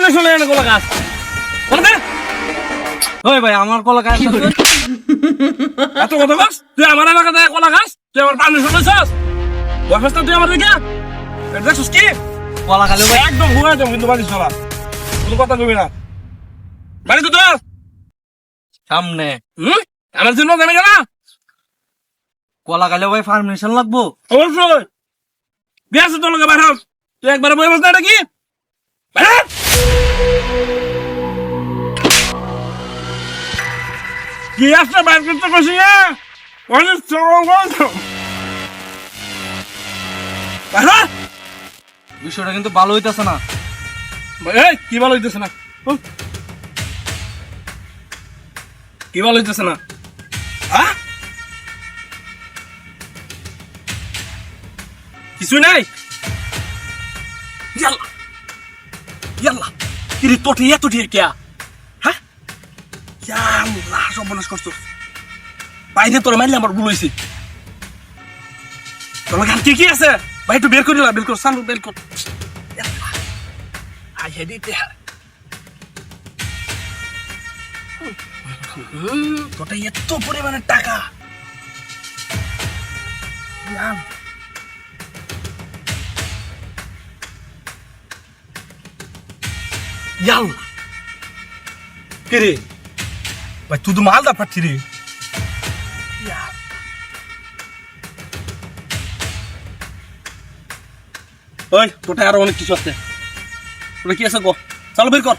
permission এনে কলা গাছ বলতে ওই ভাই আমার কলা গাছ এত কথা বস তুই আমার এলাকাতে কলা গাছ তুই আমার পারমিশন লইছস বসস তুই আমার দিকে দেখছস কি কলা খালি ভাই একদম ঘুরে যাও কিন্তু বাড়ি চলা কোনো কথা কবি না বাড়ি তো তোর সামনে আমার জন্য জানি না কলা খালি ভাই পারমিশন লাগবো অবশ্যই বিয়াস তোর লগে বাইরে তুই একবার বই বলতে এটা কি বাইরে কি আসছে বাইরে করতে কইছি না অনেক চল বলছো বাইরে বিষয়টা কিন্তু ভালো হইতাছে না এই কি ভালো হইতাছে না কি ভালো হইতাছে না হ্যাঁ কিছু নাই ইয়াল্লা ইয়াল্লা কিরে তোটি এত দিয়ে কে হ্যাঁ ইয়াল্লা সব বনস করছ বাইরে তোর মাইলে আমার ভুল হইছে তোর গান কি আছে ভাই একটু বের করে না বের কর চালু বের কর আই হেডিতে তোটা এত পরিমাণের টাকা ইয়াল্লা কে রে ভাই তুই তো মালদা পাচ্ছি রে ওই তোটা আরো অনেক কিছু আছে ওটা কি আছে গো চলো বের কর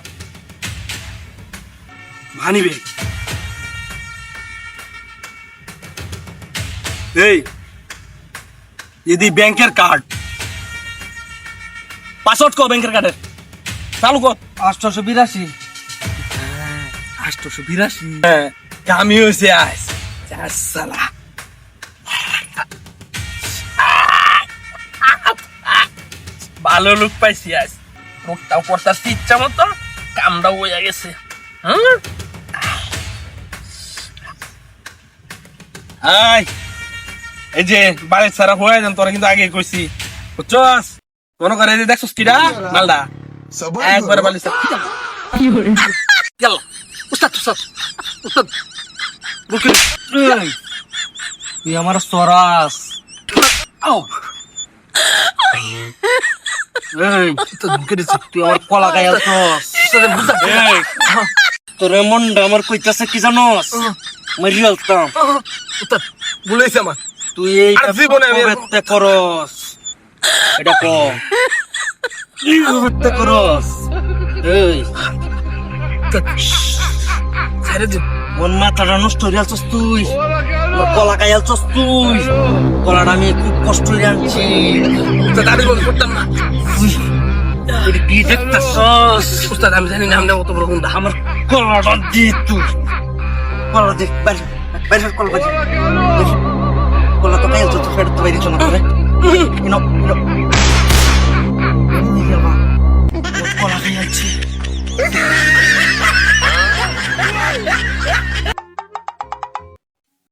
ভানি বে এই এদি ব্যাংকের কার্ড পাসওয়ার্ড কো ব্যাংকের কার্ডের চালু কর 882 882 হ্যাঁ আমি হইছে আজ সালা ভালো লোক পাইছি আজ মুখটাও করতেছি ইচ্ছা মতো কামটাও হয়ে গেছে এই যে বাড়ির সারা হয়ে যান তোরা কিন্তু আগে কইছি বুঝছস কোন করে দেখছস কিডা মালদা একবার বালি গেল উস্তাদ উস্তাদ উস্তাদ বুকে তুই আমার সরাস আও এই তো বুকে দিছিস তুই আমার কলা গায়ালছস তোর মনটা আমার কইতাছে কি জানোস মরিয়ালতাম উস্তাদ বলেছে আমার তুই এই জীবনে আমি করস এটা কো কি করতে করস এই ছেড়ে দে মন মাথাটা নষ্ট হয়ে যাচ্ছস তুই কলা খাইয়ালছস তুই কলাটা আমি খুব কষ্ট করে আনছি দাদি বল করতাম না তুই কি দেখতেছস উস্তাদ আমি জানি না আমরা কত বড় গুন্ডা আমার কলাটা দি তুই কলা দেখ বাইরে বাইরে কলা বাজি কলা তো খাইয়ালছস তো ফেরত বাইরে চলে না ইনো